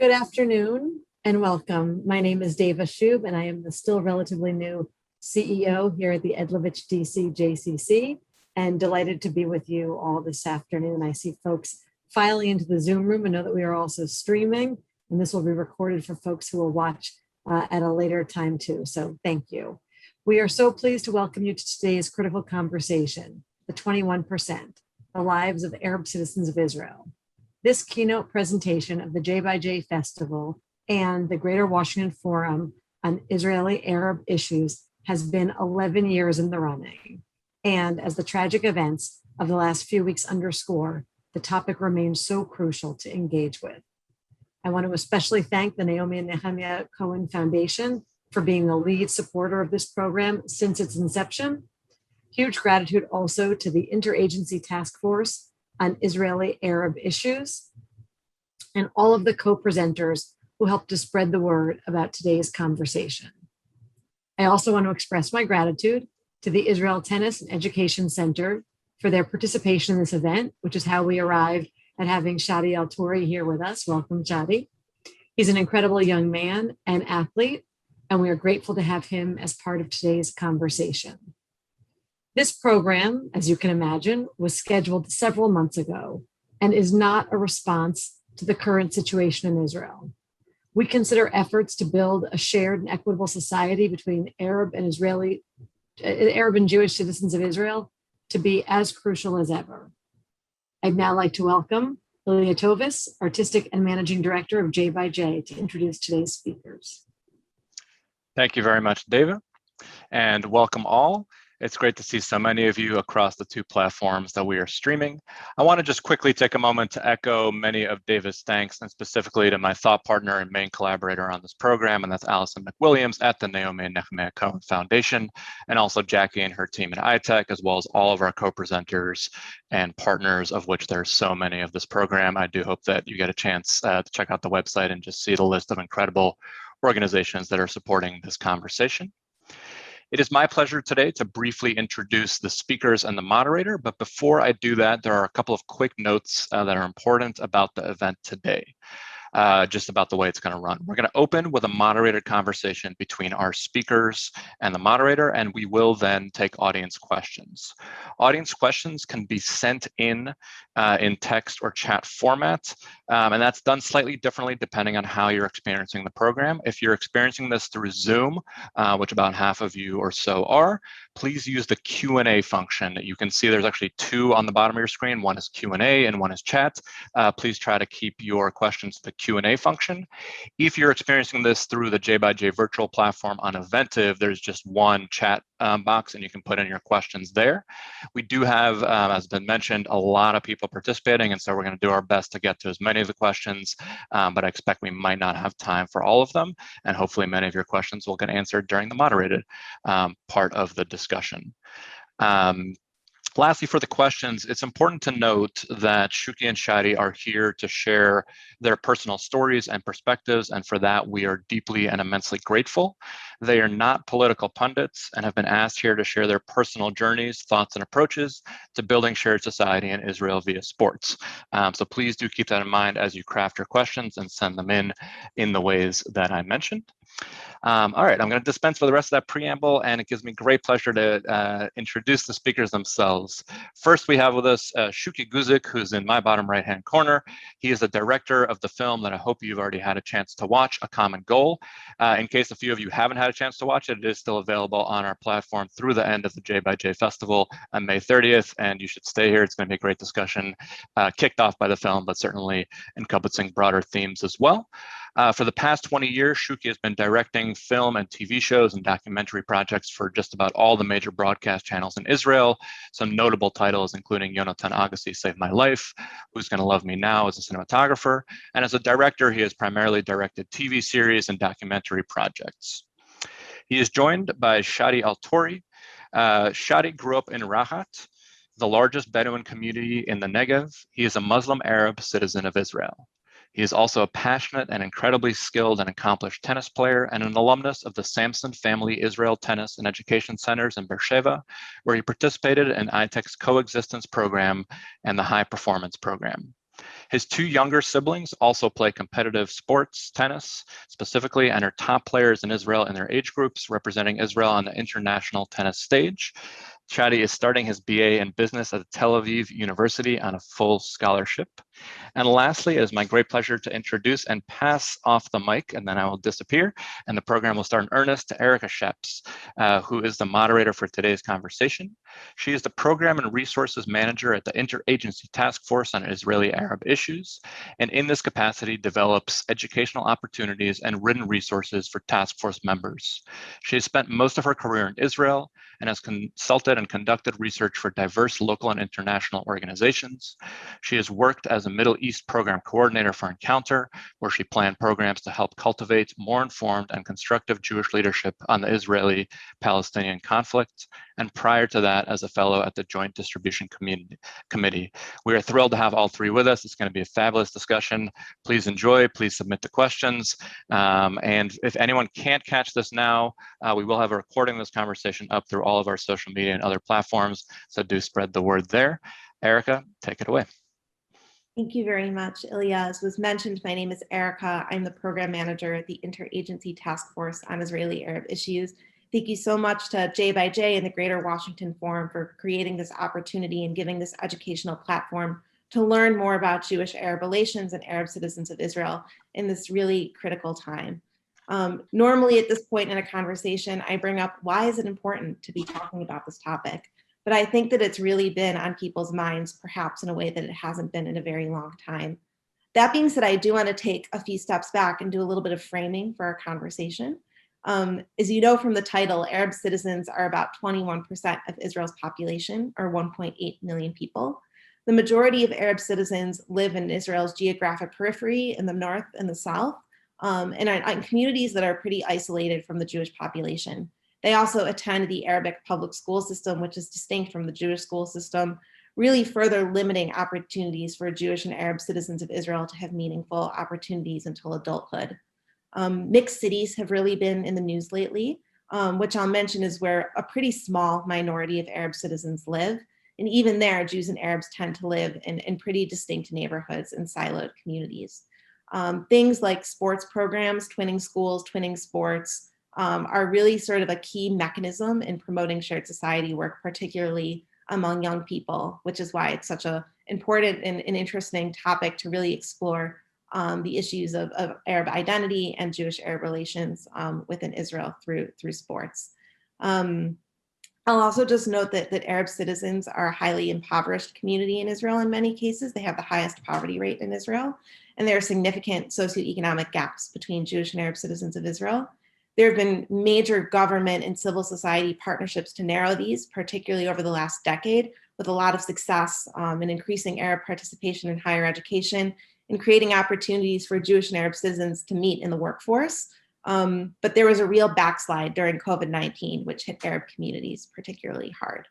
Good afternoon and welcome. My name is Deva Shub and I am the still relatively new CEO here at the Edlovich DC JCC and delighted to be with you all this afternoon. I see folks filing into the Zoom room and know that we are also streaming, and this will be recorded for folks who will watch at a later time too. So thank you. We are so pleased to welcome you to today's critical conversation, the 21%, the lives of Arab citizens of Israel. This keynote presentation of the JxJ Festival and the Greater Washington Forum on Israeli Arab Issues has been 11 years in the running. And as the tragic events of the last few weeks underscore, the topic remains so crucial to engage with. I want to especially thank the Naomi and Nehemiah Cohen Foundation for being the lead supporter of this program since its inception. Huge gratitude also to the Interagency Task Force on Israeli Arab Issues and all of the co-presenters who helped to spread the word about today's conversation. I also want to express my gratitude to the Israel Tennis and Education Center for their participation in this event, which is how we arrived at having Shadi Altori here with us. Welcome, Shadi. He's an incredible young man and athlete, and we are grateful to have him as part of today's conversation. This program, as you can imagine, was scheduled several months ago and is not a response to the current situation in Israel. We consider efforts to build a shared and equitable society between Arab and Jewish citizens of Israel to be as crucial as ever. I'd now like to welcome Ilya Tovis, Artistic and Managing Director of JxJ, to introduce today's speakers. Thank you very much, David, and welcome all. It's great to see so many of you across the two platforms that we are streaming. I want to just quickly take a moment to echo many of David's thanks, and specifically to my thought partner and main collaborator on this program, and that's Allison McWilliams at the Naomi and Nehemiah Cohen Foundation, and also Jackie and her team at iTech, as well as all of our co-presenters and partners, of which there's so many of this program. I do hope that you get a chance to check out the website and just see the list of incredible organizations that are supporting this conversation. It is my pleasure today to briefly introduce the speakers and the moderator, but before I do that, there are a couple of quick notes that are important about the event today, just about the way it's going to run. We're going to open with a moderated conversation between our speakers and the moderator, and we will then take audience questions. Audience questions can be sent in text or chat format, and that's done slightly differently depending on how you're experiencing the program. If you're experiencing this through Zoom, which about half of you or so are, please use the Q&A function. You can see there's actually two on the bottom of your screen. One is Q&A and one is chat. Please try to keep your questions to the Q&A function. If you're experiencing this through the JxJ virtual platform on Eventive, there's just one chat box and you can put in your questions there. We do have, as been mentioned, a lot of people participating, and so we're going to do our best to get to as many of the questions, but I expect we might not have time for all of them, and hopefully many of your questions will get answered during the moderated part of the discussion. Lastly, for the questions, it's important to note that Shuki and Shadi are here to share their personal stories and perspectives, and for that we are deeply and immensely grateful. They are not political pundits and have been asked here to share their personal journeys, thoughts, and approaches to building shared society in Israel via sports. So please do keep that in mind as you craft your questions and send them in the ways that I mentioned. All right, I'm going to dispense with the rest of that preamble, and it gives me great pleasure to introduce the speakers themselves. First, we have with us Shuki Guzik, who's in my bottom right-hand corner. He is the director of the film that I hope you've already had a chance to watch, A Common Goal. In case a few of you haven't had a chance to watch it, it is still available on our platform through the end of the JxJ Festival on May 30th, and you should stay here. It's going to be a great discussion, kicked off by the film, but certainly encompassing broader themes as well. For the past 20 years, Shuki has been directing film and TV shows and documentary projects for just about all the major broadcast channels in Israel. Some notable titles including Yonatan Agassi, Save My Life, Who's Gonna Love Me Now as a cinematographer. And as a director, he has primarily directed TV series and documentary projects. He is joined by Shadi Altori. Shadi grew up in Rahat, the largest Bedouin community in the Negev. He is a Muslim Arab citizen of Israel. He is also a passionate and incredibly skilled and accomplished tennis player and an alumnus of the Samson Family Israel Tennis and Education Centers in Beersheba, where he participated in iTech's coexistence program and the high performance program. His two younger siblings also play competitive sports, tennis specifically, and are top players in Israel in their age groups, representing Israel on the international tennis stage. Shadi is starting his BA in business at Tel Aviv University on a full scholarship. And lastly, it is my great pleasure to introduce and pass off the mic, and then I will disappear, and the program will start in earnest, to Erica Sheps, who is the moderator for today's conversation. She is the Program and Resources Manager at the Interagency Task Force on Israeli-Arab Issues, and in this capacity develops educational opportunities and written resources for task force members. She has spent most of her career in Israel and has consulted and conducted research for diverse local and international organizations. She has worked as a Middle East program coordinator for Encounter, where she planned programs to help cultivate more informed and constructive Jewish leadership on the Israeli-Palestinian conflict, and prior to that as a fellow at the Joint Distribution Committee. We are thrilled to have all three with us. It's going to be a fabulous discussion. Please enjoy, please submit the questions. And if anyone can't catch this now, we will have a recording of this conversation up through all of our social media and other platforms, so do spread the word there. Erica, take it away. Thank you very much, Ilya. As was mentioned, my name is Erica. I'm the program manager at the Interagency Task Force on Israeli-Arab Issues. Thank you so much to JxJ and the Greater Washington Forum for creating this opportunity and giving this educational platform to learn more about Jewish-Arab relations and Arab citizens of Israel in this really critical time. Normally at this point in a conversation, I bring up, why is it important to be talking about this topic? But I think that it's really been on people's minds, perhaps in a way that it hasn't been in a very long time. That being said, I do want to take a few steps back and do a little bit of framing for our conversation. As you know from the title, Arab citizens are about 21% of Israel's population, or 1.8 million people. The majority of Arab citizens live in Israel's geographic periphery in the north and the south, and in communities that are pretty isolated from the Jewish population. They also attend the Arabic public school system, which is distinct from the Jewish school system, really further limiting opportunities for Jewish and Arab citizens of Israel to have meaningful opportunities until adulthood. Mixed cities have really been in the news lately, which I'll mention is where a pretty small minority of Arab citizens live. And even there, Jews and Arabs tend to live in pretty distinct neighborhoods and siloed communities. Things like sports programs, twinning schools, twinning sports, are really sort of a key mechanism in promoting shared society work, particularly among young people, which is why it's such an important and interesting topic to really explore the issues of Arab identity and Jewish-Arab relations within Israel through sports. I'll also just note that Arab citizens are a highly impoverished community in Israel in many cases. They have the highest poverty rate in Israel, and there are significant socioeconomic gaps between Jewish and Arab citizens of Israel. There have been major government and civil society partnerships to narrow these, particularly over the last decade, with a lot of success in increasing Arab participation in higher education and creating opportunities for Jewish and Arab citizens to meet in the workforce. But there was a real backslide during COVID-19, which hit Arab communities particularly hard.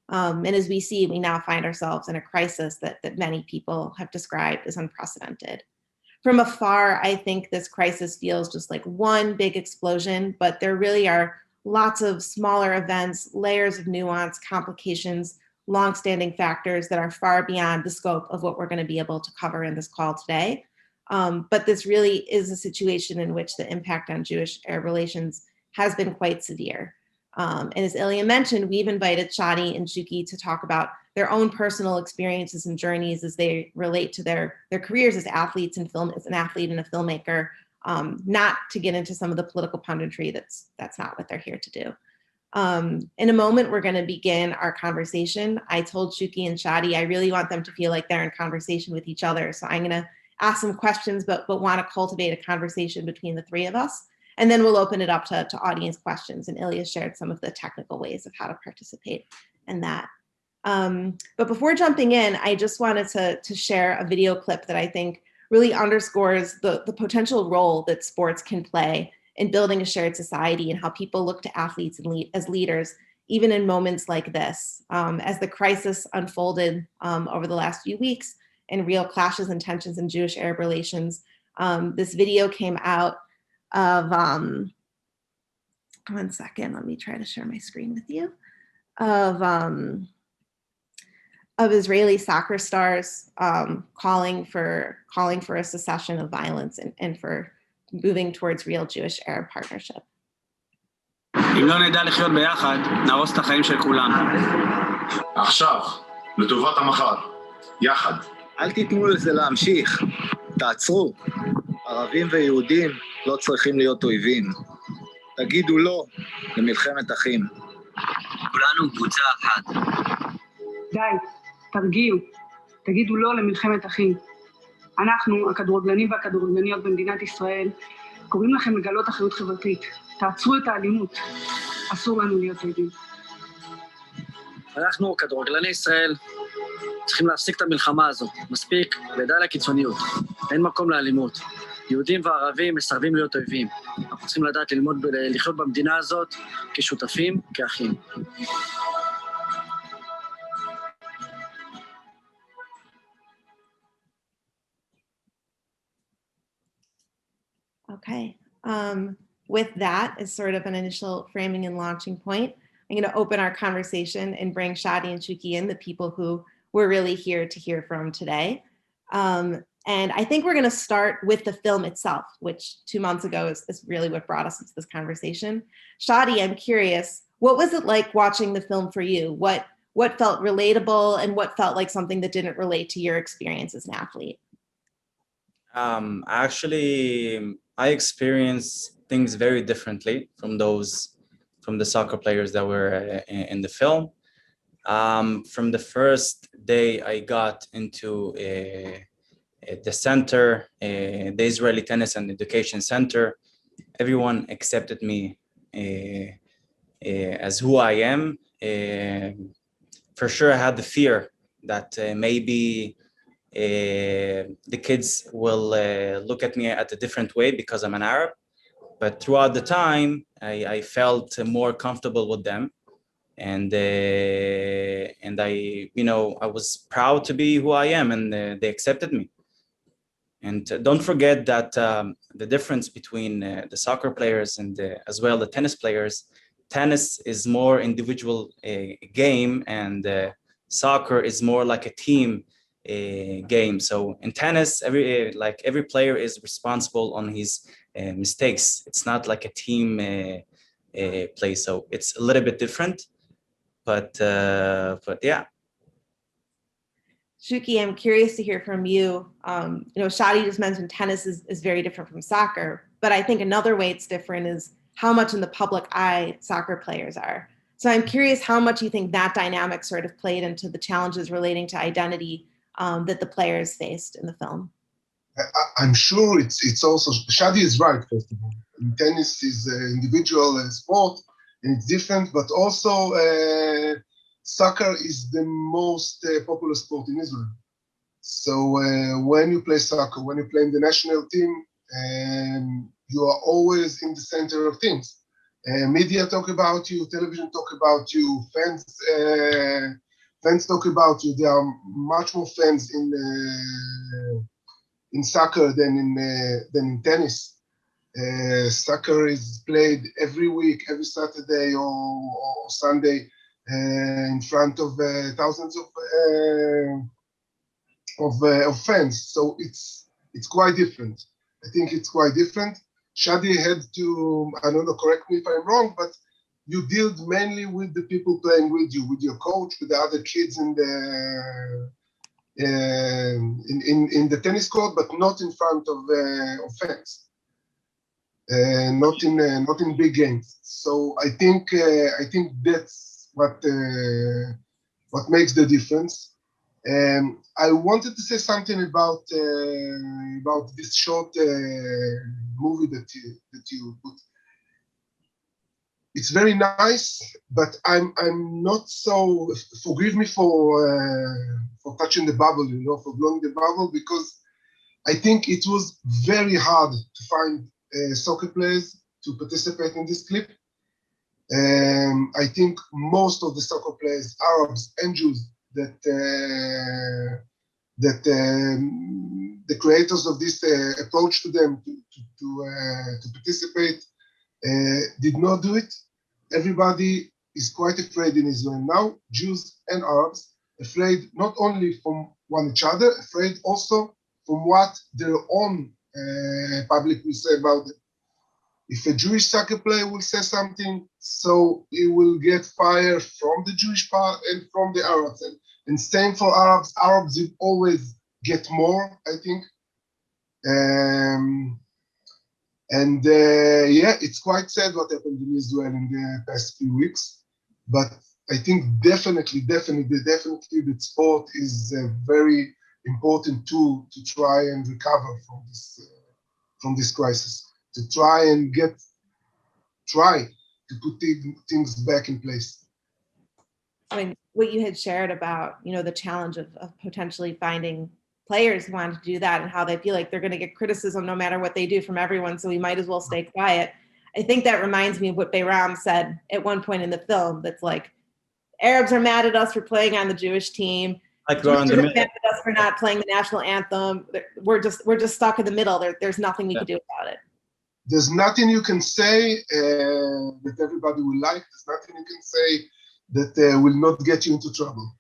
And as we see, we now find ourselves in a crisis that many people have described as unprecedented. From afar, I think this crisis feels just like one big explosion, but there really are lots of smaller events, layers of nuance, complications, longstanding factors that are far beyond the scope of what we're going to be able to cover in this call today. But this really is a situation in which the impact on Jewish-Arab relations has been quite severe. And as Ilya mentioned, we've invited Shadi and Shuki to talk about their own personal experiences and journeys as they relate to their careers as athletes and as an athlete and a filmmaker, not to get into some of the political punditry. That's not what they're here to do. In a moment, we're going to begin our conversation. I told Shuki and Shadi I really want them to feel like they're in conversation with each other. So I'm going to ask some questions, but want to cultivate a conversation between the three of us. And then we'll open it up to audience questions. And Ilya shared some of the technical ways of how to participate in that. But before jumping in, I just wanted to share a video clip that I think really underscores the potential role that sports can play in building a shared society and how people look to athletes as leaders, even in moments like this. As the crisis unfolded over the last few weeks and real clashes and tensions in Jewish-Arab relations, this video came out of, one second, let me try to share my screen with you, of of Israeli soccer stars calling for a cessation of violence and for moving towards real Jewish-Arab partnership. אם לא נדע לחיות ביחד, נהרוס את החיים של כולם. עכשיו, לטובת המחר, יחד. אל תיתנו לזה להמשיך, תעצרו. ערבים ויהודים לא צריכים להיות אויבים. תגידו לא למלחמת אחים. כולנו קבוצה אחת. די, תרגיעו, תגידו לא למלחמת אחים. אנחנו, הכדורגלנים והכדורגלניות במדינת ישראל, קוראים לכם לגלות אחריות חברתית. תעצרו את האלימות. אסור לנו להיות אויבים. אנחנו, כדורגלני ישראל, צריכים להפסיק את המלחמה הזו. מספיק, ודי לקיצוניות. אין מקום לאלימות. יהודים וערבים מסרבים להיות אויבים. אנחנו צריכים לדעת לחיות במדינה הזאת כשותפים, כאחים. Okay. With that as sort of an initial framing and launching point, I'm going to open our conversation and bring Shadi and Shuki in, the people who we're really here to hear from today. And I think we're going to start with the film itself, which 2 months ago is really what brought us into this conversation. Shadi, I'm curious, what was it like watching the film for you? What felt relatable and what felt like something that didn't relate to your experience as an athlete? Actually, I experienced things very differently from the soccer players that were in the film. From the first day I got into the center, the Israeli Tennis and Education Center, everyone accepted me as who I am. For sure, I had the fear that maybe the kids will look at me at a different way because I'm an Arab. But throughout the time, I felt more comfortable with them, and I was proud to be who I am, and they accepted me. And don't forget that the difference between the soccer players and as well the tennis players, tennis is more individual game, and soccer is more like a team game. So in tennis, every player is responsible on his mistakes. It's not like a team play, so it's a little bit different. But yeah. Shuki, I'm curious to hear from you. Shadi just mentioned tennis is very different from soccer, but I think another way it's different is how much in the public eye soccer players are. So I'm curious how much you think that dynamic sort of played into the challenges relating to identity that the players faced in the film. I'm sure it's also, Shadi is right, first of all. Tennis is an individual sport, and it's different, but also soccer is the most popular sport in Israel. So when you play soccer, when you play in the national team, you are always in the center of things. Media talk about you, television talk about you, fans talk about you. There are much more fans in soccer than in tennis. Soccer is played every week, every Saturday or Sunday in front of thousands of fans. So it's quite different. I think it's quite different. Shadi had to, I don't know, correct me if I'm wrong, but you dealt mainly with the people playing with you, with your coach, with the other kids in the tennis court, but not in front of fans, not in big games. So I think that's what makes the difference. I wanted to say something about this short movie that you put. It's very nice, but I'm not so. Forgive me for touching the bubble, for blowing the bubble, because I think it was very hard to find soccer players to participate in this clip. I think most of the soccer players, Arabs and Jews, that the creators of this approach to them to participate did not do it. Everybody is quite afraid in Israel now, Jews and Arabs, afraid not only from one each other, afraid also from what their own public will say about it. If a Jewish soccer player will say something, so he will get fire from the Jewish part and from the Arabs. And same for Arabs. Arabs will always get more, I think. Yeah, it's quite sad what happened in Israel in the past few weeks. But I think definitely that sport is a very important tool to try and recover from this crisis. To try to put things back in place. I mean, what you had shared about, the challenge of potentially finding players who want to do that and how they feel like they're going to get criticism no matter what they do from everyone, so we might as well stay quiet. I think that reminds me of what Bayram said at one point in the film. That's like, Arabs are mad at us for playing on the Jewish team. Like we're in the middle. Mad at us for not playing the national anthem. We're just stuck in the middle. There's nothing we can do about it. There's nothing you can say that everybody will like. There's nothing you can say that will not get you into trouble.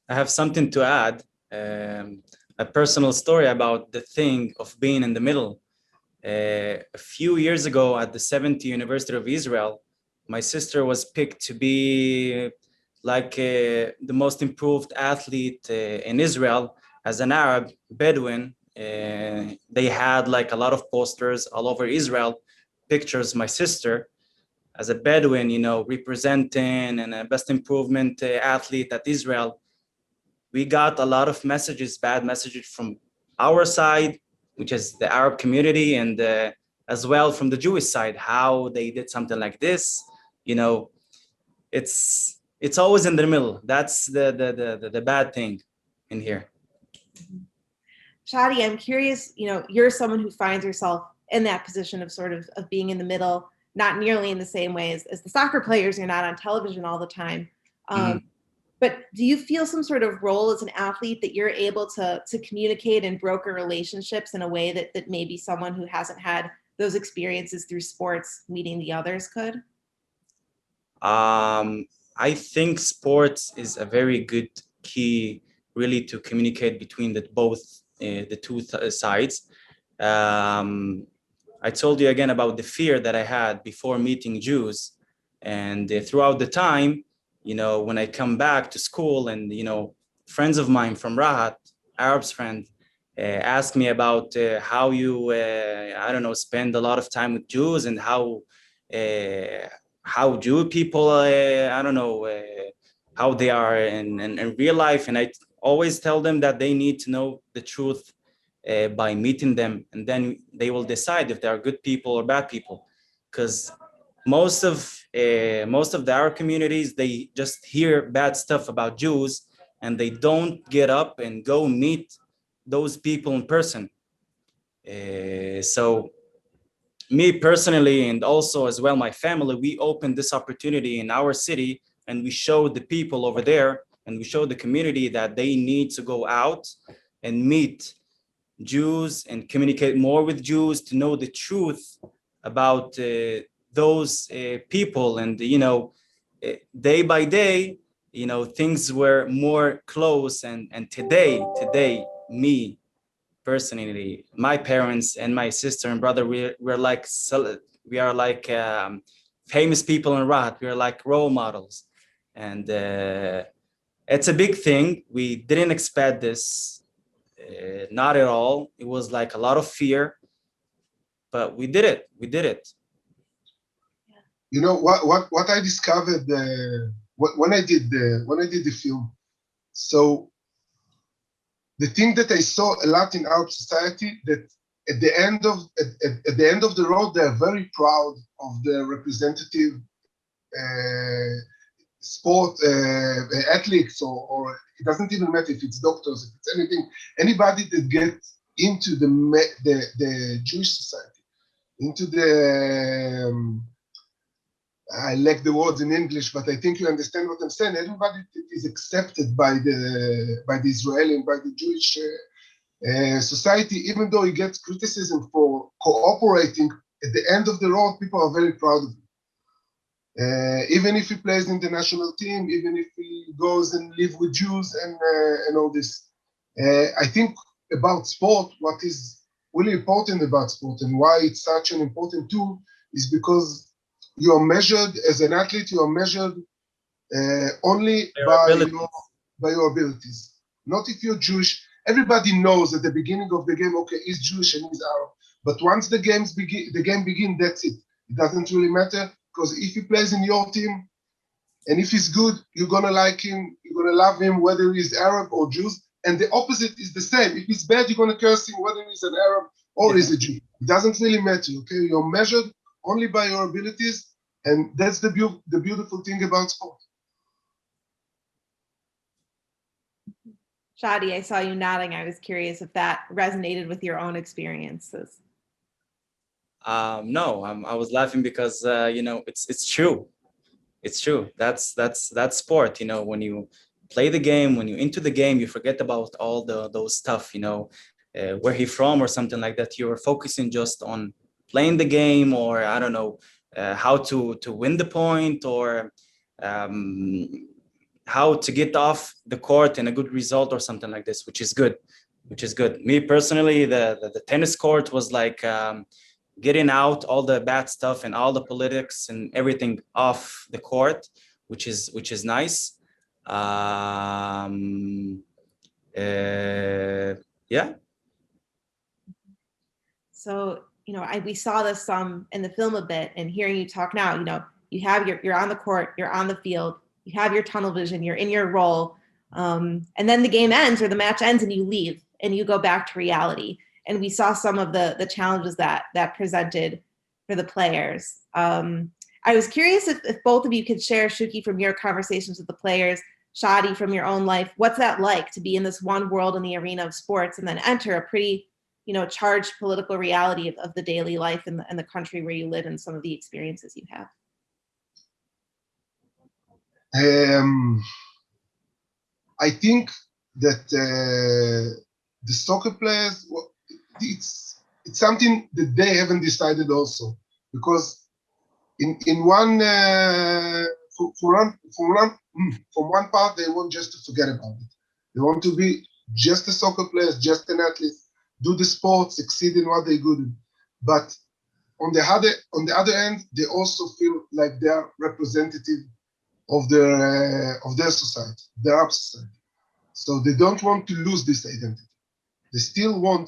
I have something to add, a personal story about the thing of being in the middle. A few years ago at the 70th University of Israel, my sister was picked to be like the most improved athlete in Israel as an Arab Bedouin. They had like a lot of posters all over Israel, pictures my sister as a Bedouin, representing and a best improvement athlete at Israel. We got a lot of messages, bad messages from our side, which is the Arab community, and as well from the Jewish side, how they did something like this. It's always in the middle. That's the bad thing in here. Shadi, I'm curious, you're someone who finds yourself in that position of sort of being in the middle, not nearly in the same way as the soccer players. You're not on television all the time. But do you feel some sort of role as an athlete that you're able to communicate and broker relationships in a way that maybe someone who hasn't had those experiences through sports meeting the others could? I think sports is a very good key really to communicate between the two sides. I told you again about the fear that I had before meeting Jews, and throughout the time, when I come back to school and, friends of mine from Rahat, Arabs friend, ask me about how you, spend a lot of time with Jews and how Jew people, how they are in real life. And I always tell them that they need to know the truth by meeting them, and then they will decide if they are good people or bad people. Because most of the Arab communities, they just hear bad stuff about Jews and they don't get up and go meet those people in person. So me personally, and also as well my family, we opened this opportunity in our city, and we showed the people over there and we showed the community that they need to go out and meet Jews and communicate more with Jews to know the truth about those people. And day by day, things were more close. And today, me personally, my parents and my sister and brother, we are like famous people in Rahat. We are like role models, and it's a big thing. We didn't expect this. Not at all. It was like a lot of fear, but we did it. What I discovered when I did the film. So the thing that I saw a lot in our society, that at the end of the road, they are very proud of the representative sport athletes, or it doesn't even matter if it's doctors, if it's anything, anybody that gets into the Jewish society, into the I lack the words in English, but I think you understand what I'm saying. Everybody that is accepted by the Israeli and by the Jewish society, even though he gets criticism for cooperating, at the end of the road, people are very proud of him. even if he plays in the national team, even if he goes and live with Jews and all this. I think about sport, what is really important about sport and why it's such an important tool is because you are measured as an athlete, you are measured only by your abilities. Not if you're Jewish. Everybody knows at the beginning of the game, okay, he's Jewish and he's Arab. But once the game begins, that's it. It doesn't really matter because if he plays in your team and if he's good, you're gonna like him, you're gonna love him, whether he's Arab or Jews. And the opposite is the same. If he's bad, you're gonna curse him, whether he's an Arab or he's a Jew. It doesn't really matter. Okay, you're measured only by your abilities, and that's the beautiful thing about sport. Shadi, I saw you nodding. I was curious if that resonated with your own experiences. No, I was laughing because it's true. It's true. That's sport. When you play the game, when you're into the game, you forget about all those stuff. Where he from or something like that. You're focusing just on playing the game, or I don't know how to win the point, or how to get off the court in a good result or something like this, which is good. Me personally, the tennis court was like getting out all the bad stuff and all the politics and everything off the court, which is nice. Yeah. So, we saw this some in the film a bit, and hearing you talk now, you have you're on the court, you're on the field, you have your tunnel vision, you're in your role. And then the game ends or the match ends and you leave and you go back to reality. And we saw some of the challenges that presented for the players. I was curious if both of you could share, Shuki, from your conversations with the players, Shadi, from your own life, what's that like to be in this one world in the arena of sports and then enter a pretty, charged political reality of the daily life in the country where you live and some of the experiences you have? I think that the soccer players, it's something that they haven't decided also, because in one from one part they want just to forget about it. They want to be just a soccer player, just an athlete, do the sport, succeed in what they're good in. But on the other end, they also feel like they are representative of their society, their Arab society. So they don't want to lose this identity. They still want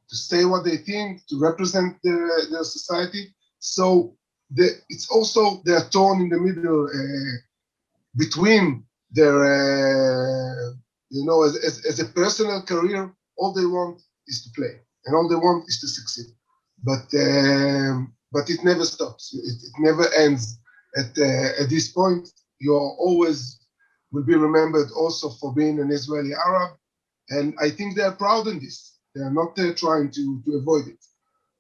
to say what they think, to represent their society. So it's also they're torn in the middle between their, as a personal career, all they want is to play, and all they want is to succeed. But it never stops. It never ends. At this point, you always will be remembered also for being an Israeli Arab, and I think they are proud in this. They are not trying to avoid it.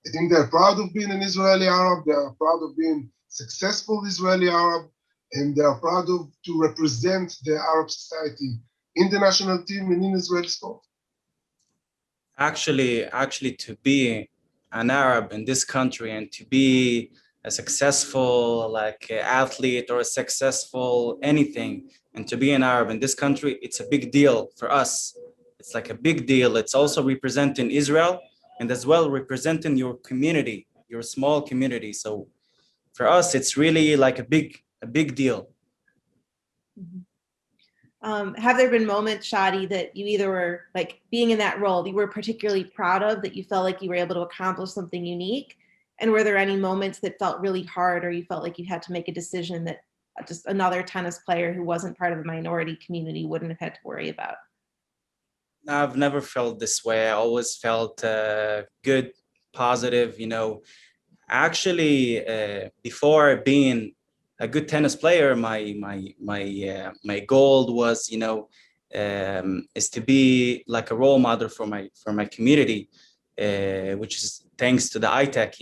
I think they are proud of being an Israeli Arab. They are proud of being successful Israeli Arab, and they are proud to represent the Arab society in the national team and in Israeli sport. Actually, to be an Arab in this country and to be a successful athlete or a successful anything, and to be an Arab in this country, it's a big deal for us. It's like a big deal. It's also representing Israel and as well representing your community, your small community. So for us, it's really like a big deal. Mm-hmm. Have there been moments, Shadi, that you either were like being in that role that you were particularly proud of, that you felt like you were able to accomplish something unique? And were there any moments that felt really hard, or you felt like you had to make a decision that just another tennis player who wasn't part of the minority community wouldn't have had to worry about? I've never felt this way. I always felt good, positive, Actually, before being a good tennis player, my goal was, is to be like a role model for my community, which is thanks to the ITech.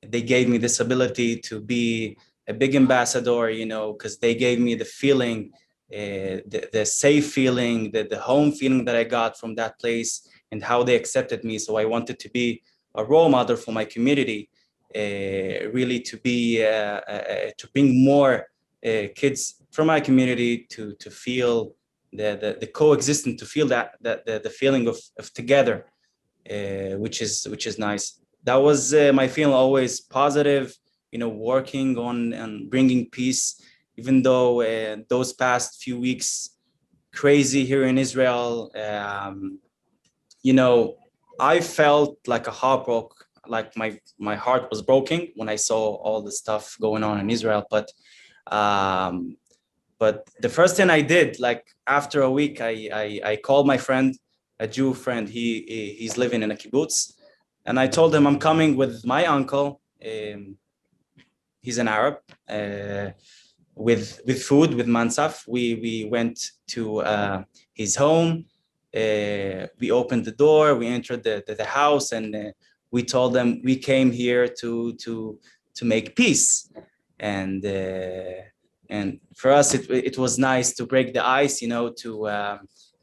They gave me this ability to be a big ambassador, because they gave me the feeling, the safe feeling, the home feeling that I got from that place and how they accepted me. So I wanted to be a role model for my community. really to be to bring more kids from my community to feel the coexistence, to feel that the feeling of together, which is nice. That was my feeling, always positive, working on bringing peace, even though those past few weeks crazy here in Israel. I felt like a heartbroken, like my heart was broken when I saw all the stuff going on in Israel. But the first thing I did, like after a week, I called my friend, a Jew friend. He's living in a kibbutz, and I told him I'm coming with my uncle. He's an Arab. With food, with mansaf. We went to his home. We opened the door. We entered the house, and we told them we came here to make peace. And for us, it was nice to break the ice, to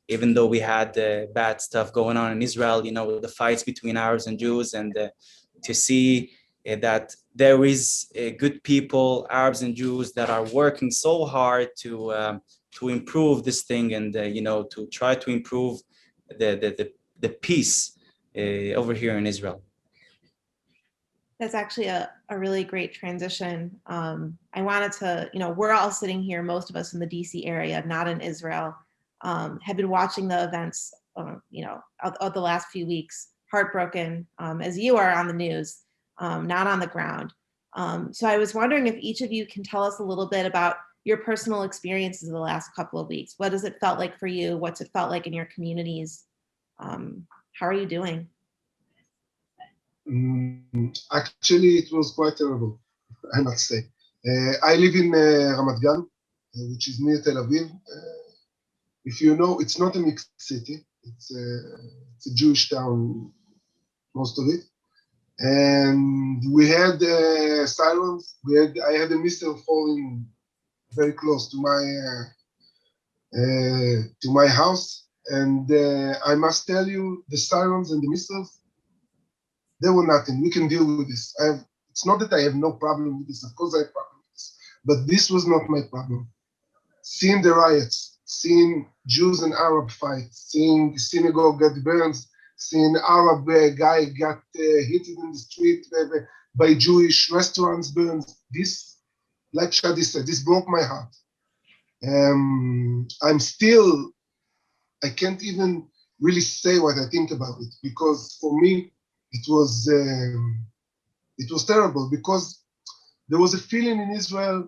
even though we had bad stuff going on in Israel, the fights between Arabs and Jews, and to see that there is good people, Arabs and Jews, that are working so hard to improve this thing, and to try to improve the peace over here in Israel. That's actually a really great transition. I wanted to, we're all sitting here, most of us in the DC area, not in Israel, have been watching the events, of the last few weeks, heartbroken, as you are on the news, not on the ground. So I was wondering if each of you can tell us a little bit about your personal experiences of the last couple of weeks. What has it felt like for you? What's it felt like in your communities? How are you doing? Actually, it was quite terrible, I must say. I live in Ramat Gan, which is near Tel Aviv. If you know, it's not a mixed city. It's a Jewish town, most of it. And we had sirens. I had a missile falling very close to my house. And I must tell you, the sirens and the missiles, they were nothing. We can deal with this. It's not that I have no problem with this. Of course I have problem with this. But this was not my problem. Seeing the riots, seeing Jews and Arab fight, seeing the synagogue get burned, seeing Arab guy got hit in the street by Jewish restaurants burned. This, like Shadi said, this broke my heart. I can't even really say what I think about it, because for me, it was terrible, because there was a feeling in Israel,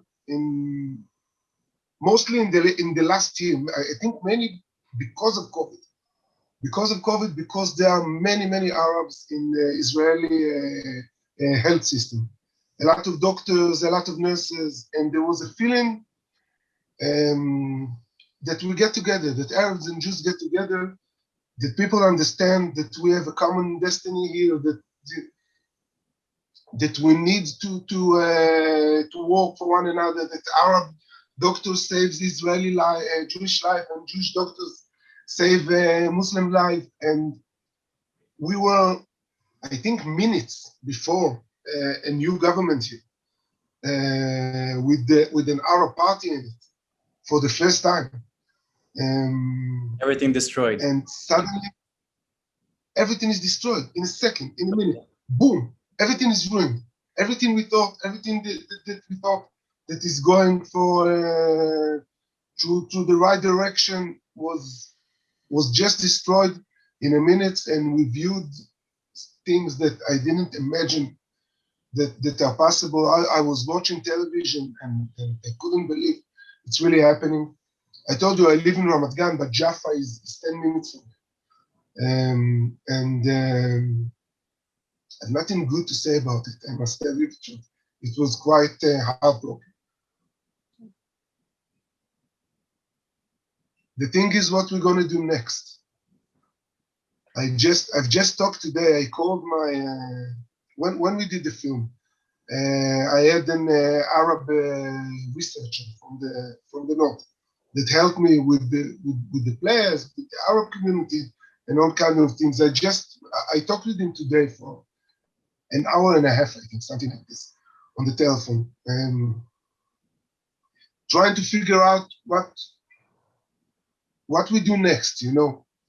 mostly in the last year. I think mainly because of COVID, because there are many Arabs in the Israeli health system, a lot of doctors, a lot of nurses, and there was a feeling that we get together, that Arabs and Jews get together, that people understand that we have a common destiny here, that we need to work for one another, that Arab doctors save Israeli life, Jewish life, and Jewish doctors save Muslim life. And we were, I think, minutes before a new government here, with an Arab party in it for the first time. Everything destroyed. And suddenly, everything is destroyed in a second, in a minute. Boom! Everything is ruined. Everything that we thought that is going to the right direction was just destroyed in a minute, and we viewed things that I didn't imagine that are possible. I was watching television and I couldn't believe it's really happening. I told you I live in Ramat Gan, but Jaffa is 10 minutes from here. I have nothing good to say about it, I must tell you the truth. It was quite heartbroken. The thing is, what we're going to do next. I've just talked today. I called when we did the film, I had an Arab researcher from the north that helped me with the players, with the Arab community, and all kinds of things. I talked with him today for an hour and a half, I think, something like this, on the telephone, trying to figure out what we do next,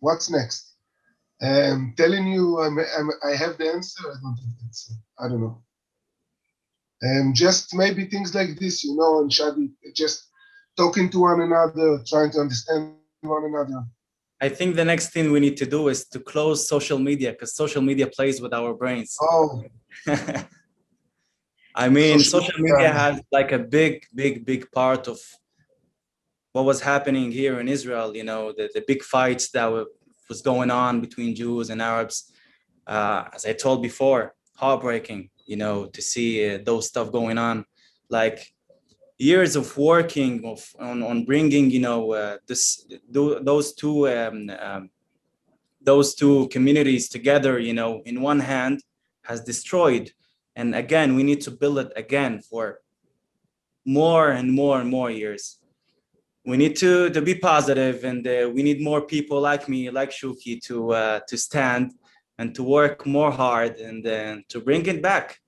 what's next. Telling you I have the answer, I don't have the answer. I don't know. Just maybe things like this, and Shadi, just talking to one another, trying to understand one another. I think the next thing we need to do is to close social media, because social media plays with our brains. Oh, I mean, Social social media. media has like a big part of what was happening here in Israel, the big fights that was going on between Jews and Arabs. As I told before, heartbreaking, to see those stuff going on. Like years of working on bringing, those two communities together, in one hand, has destroyed. And again, we need to build it again for more and more and more years. We need to be positive, and we need more people like me, like Shuki, to stand and to work more hard and to bring it back,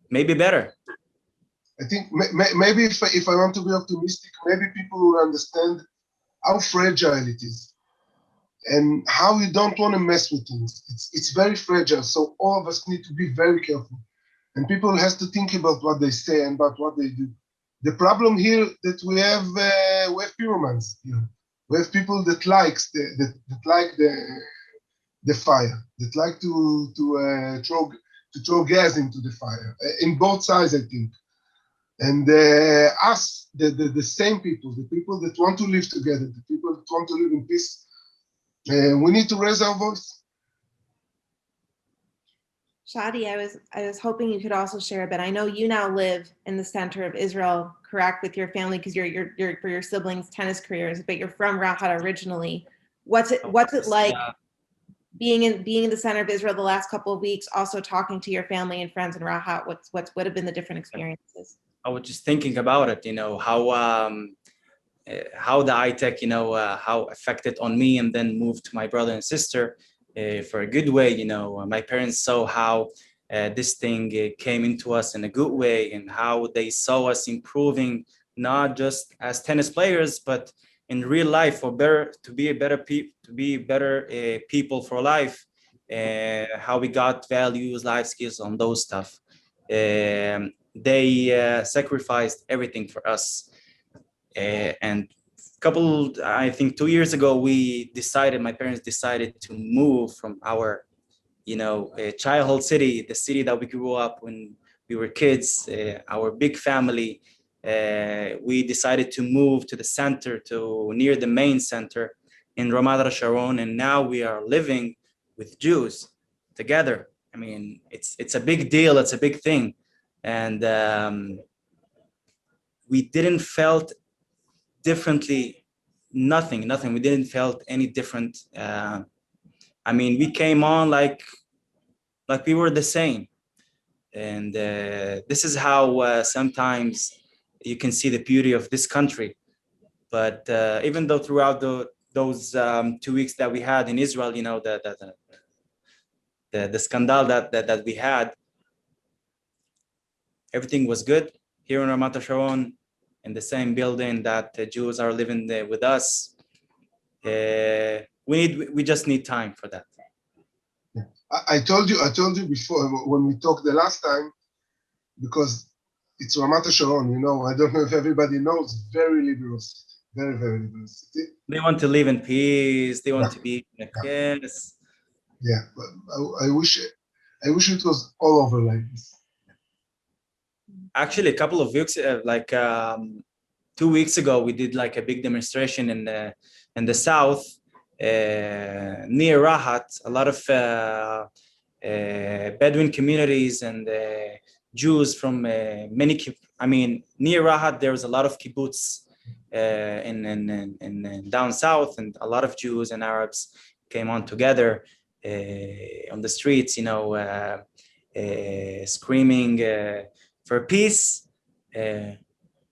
maybe better. I think maybe if I want to be optimistic, maybe people will understand how fragile it is and how you don't want to mess with things. It's very fragile, so all of us need to be very careful. And people has to think about what they say and about what they do. The problem here that we have pyromans here. We have people that like the fire, that like to throw gas into the fire in both sides, I think. And us, the same people, the people that want to live together, the people that want to live in peace, we need to raise our voice. Shadi, I was hoping you could also share a bit. I know you now live in the center of Israel, correct, with your family, because you're for your siblings' tennis careers, but you're from Rahat originally. What's it like being in the center of Israel the last couple of weeks, also talking to your family and friends in Rahat? What have been the different experiences? I was just thinking about it, how the high-tech, how affected on me, and then moved to my brother and sister for a good way. My parents saw how this thing came into us in a good way, and how they saw us improving, not just as tennis players, but in real life, to be better people for life. How we got values, life skills on those stuff. They sacrificed everything for us. And I think 2 years ago, my parents decided to move from our, childhood city, the city that we grew up when we were kids, our big family. We decided to move to the center, to near the main center in Ramat Sharon, and now we are living with Jews together. I mean, it's a big deal. It's a big thing. And we didn't felt differently, nothing. We didn't felt any different. I mean, we came on like we were the same. And this is how sometimes you can see the beauty of this country. But even though throughout those 2 weeks that we had in Israel, the scandal that we had, everything was good here in Ramat Sharon, in the same building that the Jews are living there with us. We just need time for that. I told you before when we talked the last time, because it's Ramat Sharon, I don't know if everybody knows, very liberal city, very, very liberal city. They want to live in peace. They want to be in a peace. Yeah, but I wish it was all over like this. Actually, a couple of weeks, 2 weeks ago, we did like a big demonstration in the south, near Rahat. A lot of Bedouin communities and Jews from near Rahat, there was a lot of kibbutz in down south, and a lot of Jews and Arabs came on together on the streets, screaming for peace,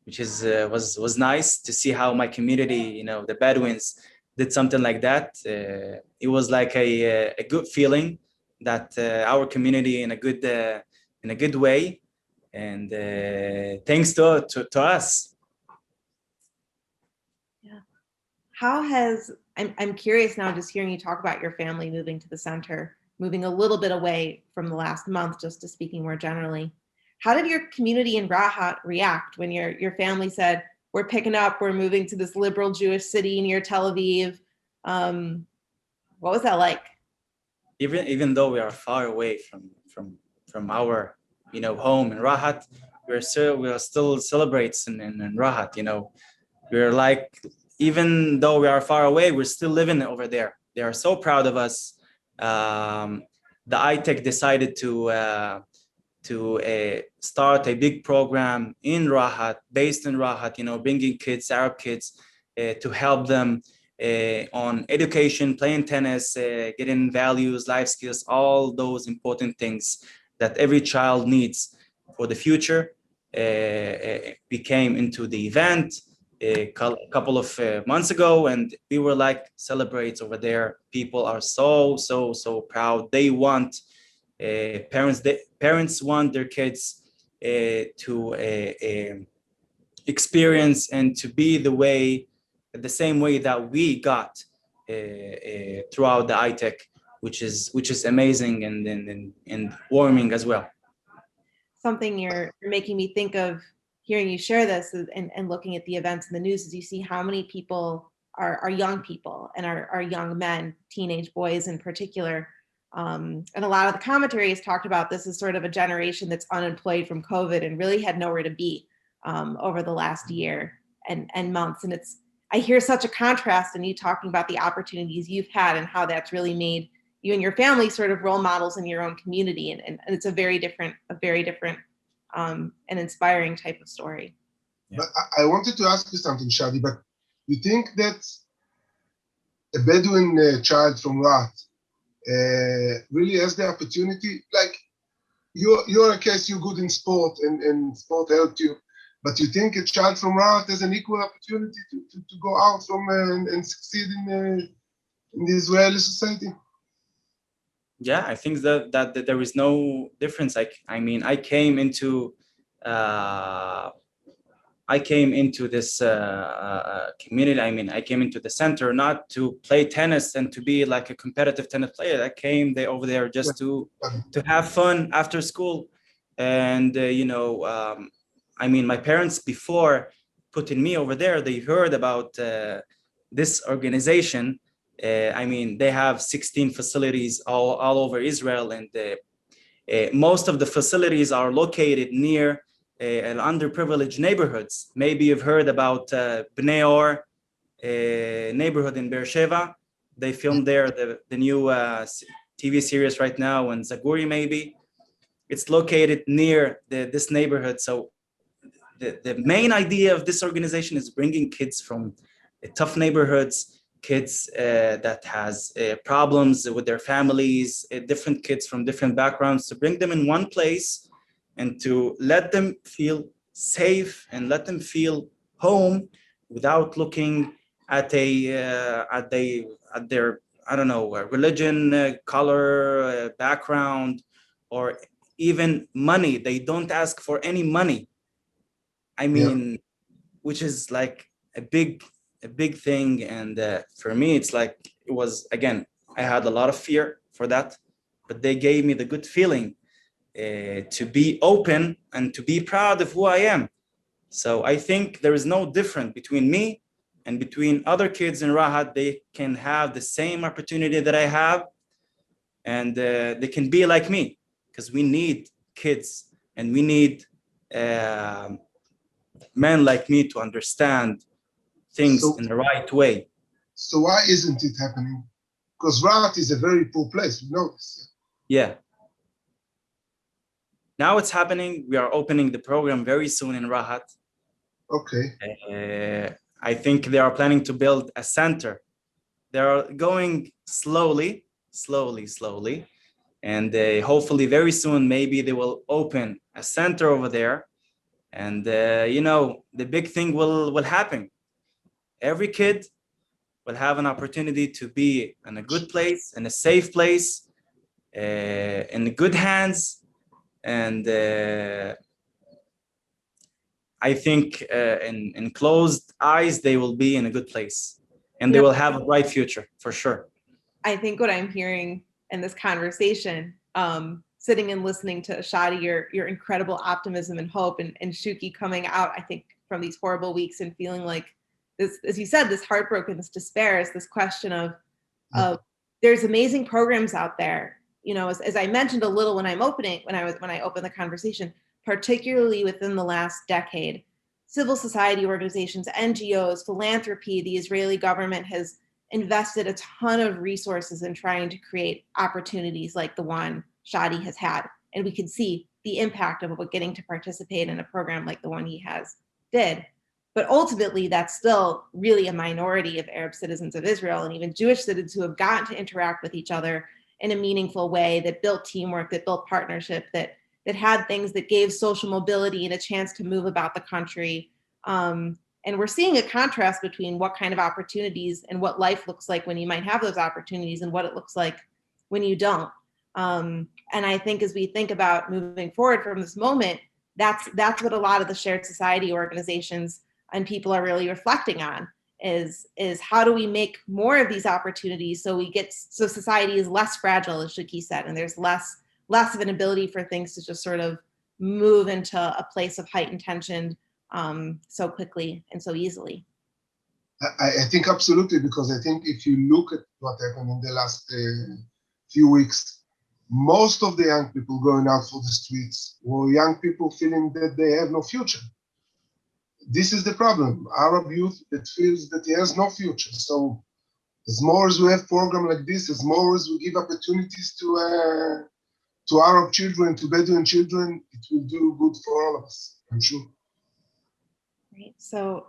which was nice to see how my community, the Bedouins, did something like that. It was like a good feeling that our community in a good in a good way, and thanks to us. Yeah. How has, I'm curious now, just hearing you talk about your family moving to the center, moving a little bit away from the last month, just to speaking more generally. How did your community in Rahat react when your family said, we're picking up, we're moving to this liberal Jewish city near Tel Aviv? What was that like? Even though we are far away from our home in Rahat, we are still celebrates in Rahat. We're like, even though we are far away, we're still living over there. They are so proud of us. The ITech decided to start a big program in Rahat, based in Rahat, bringing kids, Arab kids, to help them on education, playing tennis, getting values, life skills, all those important things that every child needs for the future. We came into the event a couple of months ago, and we were like, celebrates over there. People are so proud. They want parents want their kids to experience and to be the same way that we got throughout the ITech, which is amazing and warming as well. Something you're making me think of hearing you share this and looking at the events in the news, is you see how many people are young people and are young men, teenage boys in particular. And a lot of the commentary has talked about this as sort of a generation that's unemployed from COVID and really had nowhere to be over the last year and months. And I hear such a contrast in you talking about the opportunities you've had and how that's really made you and your family sort of role models in your own community. And it's a very different and inspiring type of story. Yeah. But I wanted to ask you something, Shadi, but you think that a Bedouin child from Rat really has the opportunity, like you're a case, you're good in sport and sport helped you, but you think a child from Rat has an equal opportunity to go out from and succeed in the Israeli society? Yeah, I think that there is no difference. I mean, I came into this community. I mean, I came into the center not to play tennis and to be like a competitive tennis player. I came over there just to have fun after school. And, I mean, my parents, before putting me over there, they heard about this organization. I mean, they have 16 facilities all over Israel, and most of the facilities are located near and underprivileged neighborhoods. Maybe you've heard about Bnei Or neighborhood in Beersheba. They filmed there the new TV series right now, and Zaguri maybe. It's located near this neighborhood. So the main idea of this organization is bringing kids from tough neighborhoods, kids that has problems with their families, different kids from different backgrounds, to bring them in one place and to let them feel safe and let them feel home without looking at their I don't know, religion, color, background, or even money. They don't ask for any money. I mean, which is like a big thing. And for me, it's like, it was, again, I had a lot of fear for that, but they gave me the good feeling to be open and to be proud of who I am. So I think there is no difference between me and between other kids in Rahat. They can have the same opportunity that I have, and they can be like me, because we need kids and we need men like me to understand things in the right way. So why isn't it happening? Because Rahat is a very poor place, we know this. Yeah. Now it's happening. We are opening the program very soon in Rahat. Okay. I think they are planning to build a center. They are going slowly. And hopefully very soon, maybe they will open a center over there. And, the big thing will happen. Every kid will have an opportunity to be in a good place, in a safe place, in good hands, and I think in closed eyes they will be in a good place, and they will have a bright future for sure. I think what I'm hearing in this conversation, sitting and listening to Shadi, your incredible optimism and hope, and Shuki coming out, I think, from these horrible weeks and feeling like this, as you said, this heartbroken, this despair, is this question of there's amazing programs out there. You know, as I mentioned a little when I opened the conversation, particularly within the last decade, civil society organizations, NGOs, philanthropy, the Israeli government has invested a ton of resources in trying to create opportunities like the one Shadi has had. And we can see the impact of what getting to participate in a program like the one he has did. But ultimately, that's still really a minority of Arab citizens of Israel and even Jewish citizens who have gotten to interact with each other in a meaningful way, that built teamwork, that built partnership, that had things that gave social mobility and a chance to move about the country. And we're seeing a contrast between what kind of opportunities and what life looks like when you might have those opportunities and what it looks like when you don't. And I think as we think about moving forward from this moment, that's what a lot of the shared society organizations and people are really reflecting on, is how do we make more of these opportunities so society is less fragile, as Shuki said, and there's less of an ability for things to just sort of move into a place of heightened tension so quickly and so easily. I think absolutely, because I think if you look at what happened in the last few weeks, most of the young people going out for the streets were young people feeling that they have no future. This is the problem. Arab youth that feels that he has no future. So as more as we have programs like this, as more as we give opportunities to Arab children, to Bedouin children, it will do good for all of us, I'm sure. Right. So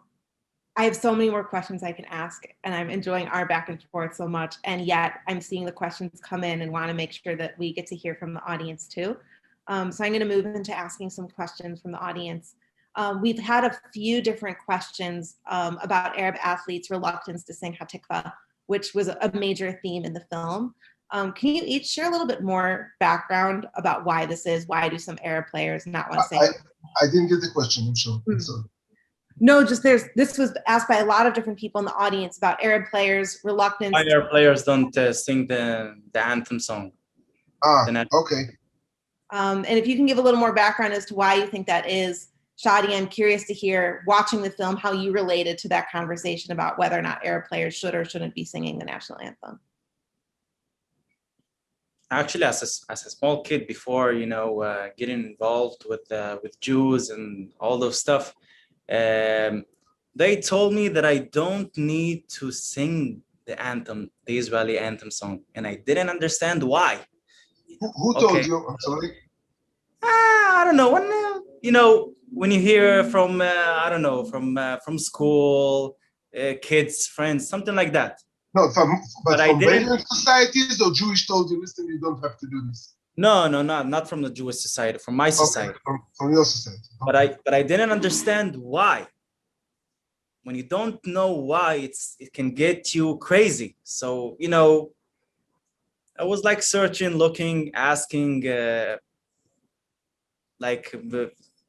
I have so many more questions I can ask, and I'm enjoying our back and forth so much. And yet I'm seeing the questions come in and want to make sure that we get to hear from the audience too. So I'm going to move into asking some questions from the audience. We've had a few different questions about Arab athletes' reluctance to sing Hatikva, which was a major theme in the film. Can you each share a little bit more background about why this is? Why do some Arab players not want to sing? I didn't get the question, I'm sure. I'm sorry. No, just this was asked by a lot of different people in the audience about Arab players' reluctance. Why Arab players don't sing the anthem song? Okay. And if you can give a little more background as to why you think that is, Shadi, I'm curious to hear, watching the film, how you related to that conversation about whether or not Arab players should or shouldn't be singing the national anthem. Actually, as a small kid, before getting involved with Jews and all those stuff, they told me that I don't need to sing the anthem, the Israeli anthem song, and I didn't understand why. Who told you? I'm sorry. I don't know. When you hear from from school, kids, friends, something like that. No, but I from didn't. Bedouin societies, or Jewish told you, listen, you don't have to do this. No, not from the Jewish society, from my society. Okay, from your society. Okay. But I didn't understand why. When you don't know why, it can get you crazy. So I was like searching, looking, asking,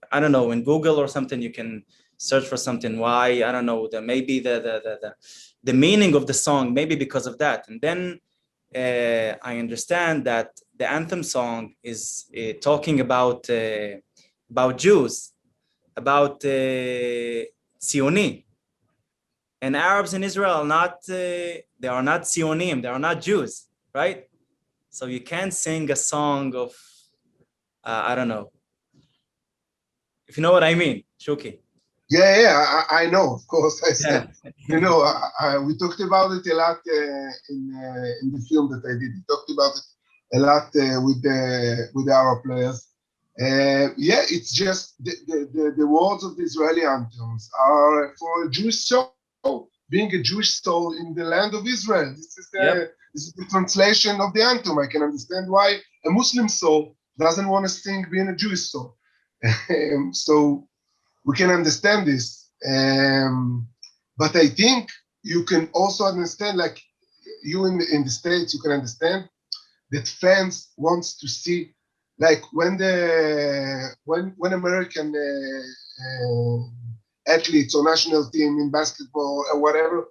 I don't know, in Google or something. You can search for something. Why? I don't know. Maybe the meaning of the song. Maybe because of that. And then I understand that the anthem song is talking about Jews, about Zioni. And Arabs in Israel are not Zionim, they are not Jews, right? So you can't sing a song of, I don't know, if you know what I mean, Shuki. Yeah, I know, of course. I said, we talked about it a lot in the film that I did. We talked about it a lot with the Arab players. It's just the words of the Israeli anthems are for a Jewish soul, being a Jewish soul in the land of Israel. This is the translation of the anthem. I can understand why a Muslim soul doesn't want to sing being a Jewish soul. So we can understand this. But I think you can also understand, like you in the States, you can understand that fans wants to see Like when American athletes or national team in basketball or whatever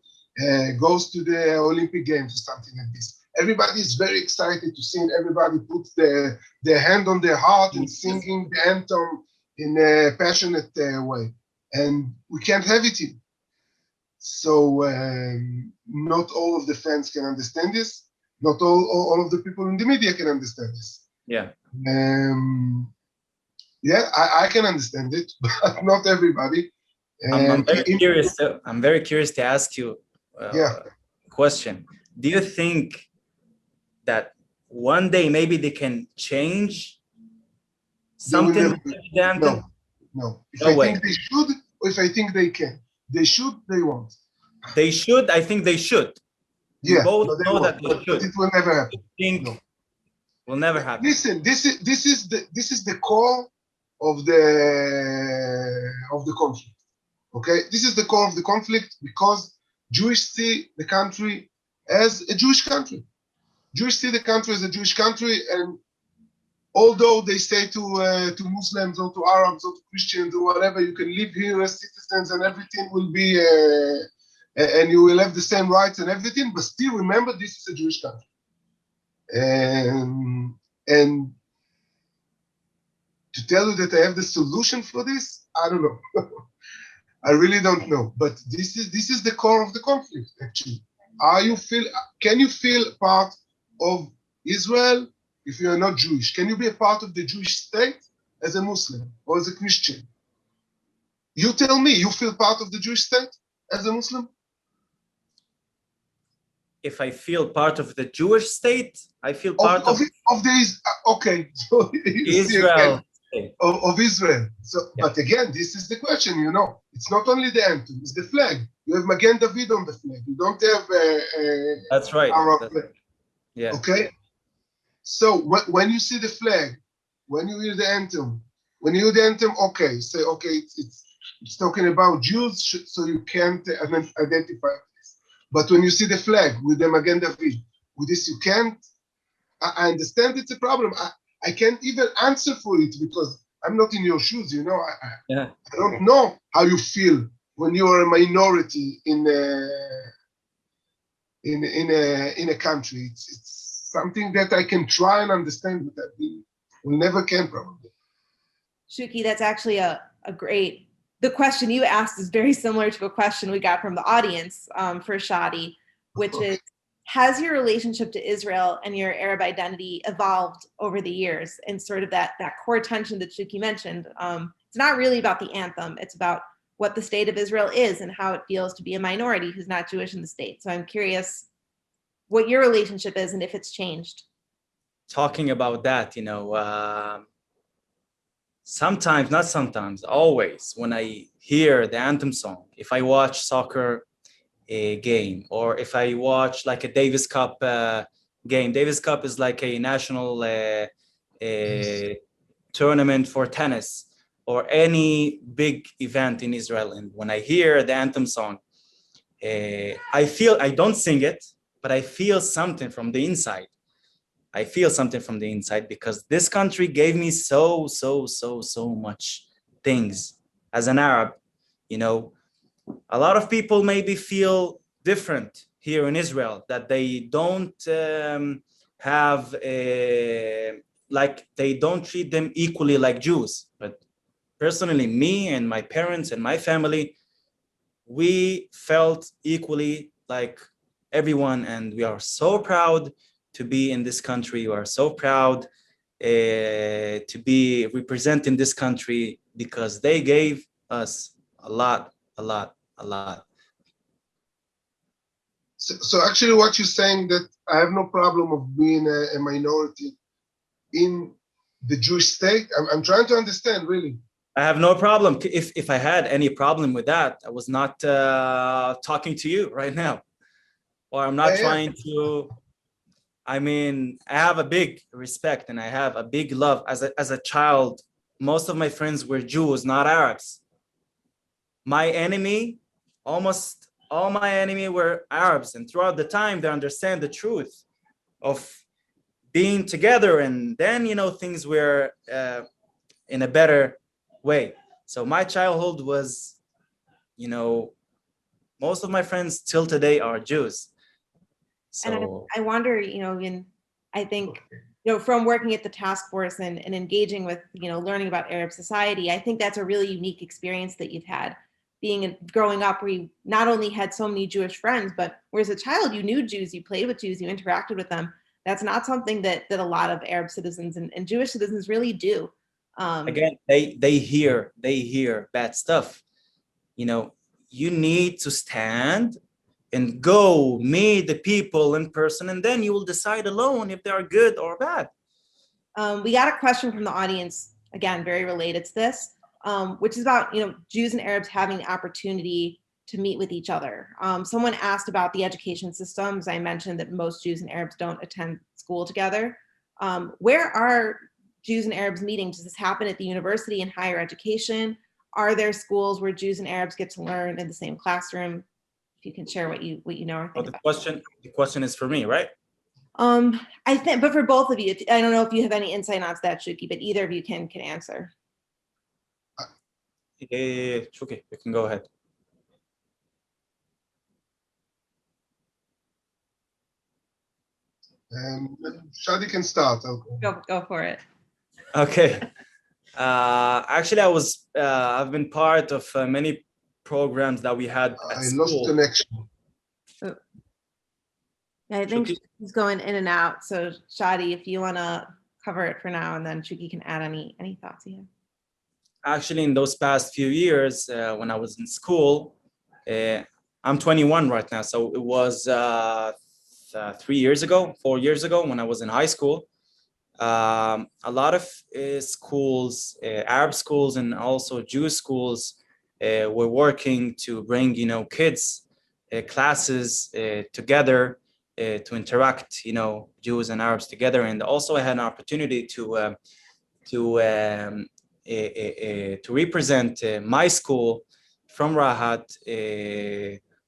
goes to the Olympic Games or something like this. Everybody is very excited to see, and everybody puts their hand on their heart and singing the anthem in a passionate way. And we can't have it here. So not all of the fans can understand this. Not all of the people in the media can understand this. Yeah. I can understand it, but not everybody. I'm very curious to ask you a question. Do you think that one day maybe they can change something? No. If I think they should, or if I think they can. They should, they won't. They should, I think they should. Yeah, both know that they should. But it will never happen. I think will never happen. Listen, this is the core of the conflict. Okay, this is the core of the conflict because Jewish see the country as a Jewish country. Jewish see the country as a Jewish country, and although they say to Muslims or to Arabs or to Christians or whatever, you can live here as citizens and everything will be, and you will have the same rights and everything, but still remember this is a Jewish country. And to tell you that I have the solution for this, I don't know. I really don't know. But this is the core of the conflict, actually. Can you feel part of Israel if you are not Jewish? Can you be a part of the Jewish state as a Muslim or as a Christian? You tell me, you feel part of the Jewish state as a Muslim? If I feel part of the Jewish state, I feel part of okay. So Israel. Of Israel. So, yeah. But again, this is the question, you know. It's not only the anthem, it's the flag. You have Magen David on the flag. You don't have That's right. Arab flag. Yeah. Okay. So when you see the flag, when you hear the anthem, okay, say okay, it's talking about Jews, so you can't identify this. But when you see the flag with the Magen David, with this you can't. I understand it's a problem. I can't even answer for it because I'm not in your shoes, you know. I don't know how you feel when you are a minority in a country. It's something that I can try and understand, but we never can probably. Shuki, that's actually a great. The question you asked is very similar to a question we got from the audience for Shadi, which is, has your relationship to Israel and your Arab identity evolved over the years? And sort of that core tension that Shuki mentioned. It's not really about the anthem. It's about what the state of Israel is and how it feels to be a minority who's not Jewish in the state. So I'm curious what your relationship is and if it's changed. Talking about that, you know, sometimes, not sometimes, always, when I hear the anthem song, if I watch soccer game, or if I watch like a Davis Cup game. Davis Cup is like a national tournament for tennis or any big event in Israel. And when I hear the anthem song, I don't sing it, but I feel something from the inside. I feel something from the inside because this country gave me so much things as an Arab, you know. A lot of people maybe feel different here in Israel, that they don't have like they don't treat them equally like Jews. But personally, me and my parents and my family, we felt equally like everyone, and we are so proud to be in this country. We are so proud to be representing this country because they gave us a lot. So actually what you're saying that I have no problem of being a minority in the Jewish state? I'm trying to understand, really. I have no problem. If I had any problem with that, I was not talking to you right now. Or I'm not trying to, I mean, I have a big respect and I have a big love. As a child, most of my friends were Jews, not Arabs. My enemy, almost all my enemy were Arabs, and throughout the time they understand the truth of being together, and then things were in a better way. So my childhood was, most of my friends till today are Jews. So And I wonder, I think, from working at the task force and engaging with, learning about Arab society, I think that's a really unique experience that you've had growing up, where you not only had so many Jewish friends, but whereas a child, you knew Jews, you played with Jews, you interacted with them. That's not something that a lot of Arab citizens and Jewish citizens really do. Again, they hear bad stuff. You need to stand and go meet the people in person, and then you will decide alone if they are good or bad. We got a question from the audience, again, very related to this, which is about, Jews and Arabs having the opportunity to meet with each other. Someone asked about the education systems. I mentioned that most Jews and Arabs don't attend school together. Where are Jews and Arabs meeting? Does this happen at the university and higher education? Are there schools where Jews and Arabs get to learn in the same classroom? If you can share what you know or think about. The question is for me, right? I think, but for both of you, I don't know if you have any insight on that, Shuki, but either of you can answer. Shuki, you can go ahead. Shadi can start. Go for it. Okay. Actually, I've been part of many programs that we had at school. Lost connection. I think he's going in and out. So Shadi, if you want to cover it for now, and then Shuki can add any thoughts you have. Actually, in those past few years, when I was in school, I'm 21 right now. So it was 4 years ago, when I was in high school. A lot of schools, Arab schools and also Jewish schools were working to bring, kids, classes together to interact, Jews and Arabs together. And also I had an opportunity to represent my school from Rahat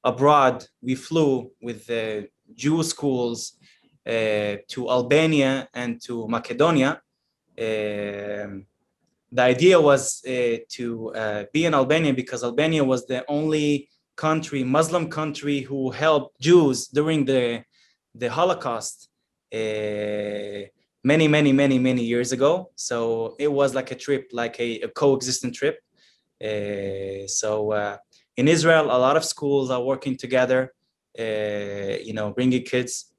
abroad. We flew with the Jewish schools to Albania and to Macedonia. The idea was to be in Albania because Albania was the only Muslim country who helped Jews during the Holocaust many years ago. So it was like a trip, like a coexistent trip. So in Israel, a lot of schools are working together, bringing kids,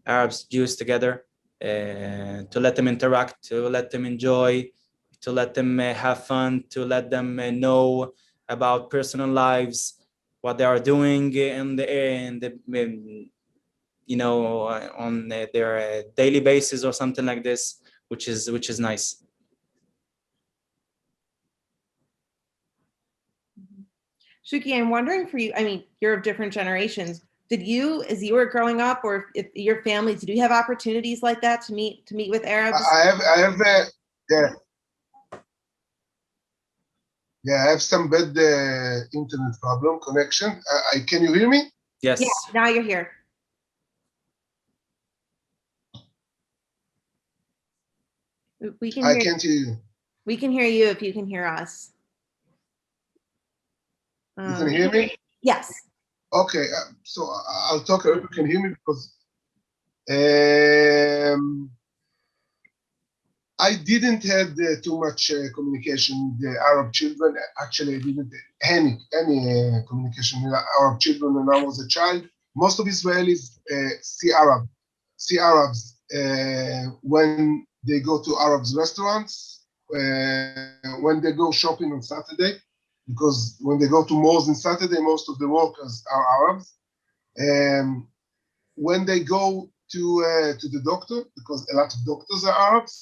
Arabs, Jews together, to let them interact, to let them enjoy, to let them have fun, to let them know about personal lives, what they are doing on their daily basis or something like this, which is nice. Shuki, I'm wondering for you, I mean, you're of different generations. Did you, as you were growing up, or if your family, did you have opportunities like that to meet with Arabs? I have some bad internet problem connection. Can you hear me? Yes. Yeah, now you're here. We can. I can't hear you. We can hear you if you can hear us. You can hear me? Yes. Okay, so I'll talk. You can hear me because I didn't have too much communication with the Arab children. Actually, I didn't have any communication with Arab children when I was a child. Most of Israelis see Arabs when they go to Arabs restaurants, when they go shopping on Saturday, because when they go to malls on Saturday, most of the workers are Arabs. When they go to the doctor, because a lot of doctors are Arabs.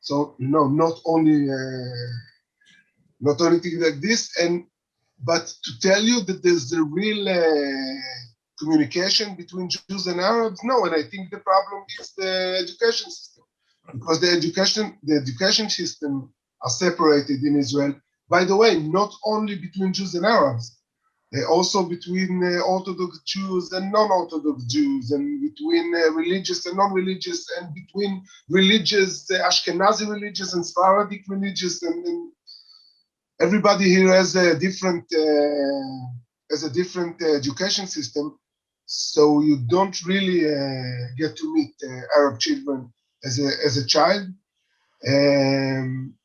So not only things like this, but to tell you that there's a real communication between Jews and Arabs, no. And I think the problem is the education system, because the education system are separated in Israel. By the way, not only between Jews and Arabs, Also between Orthodox Jews and non-Orthodox Jews, and between religious and non-religious, and between religious, Ashkenazi religious and Sephardic religious, and everybody here has a different education system, so you don't really get to meet Arab children as a child.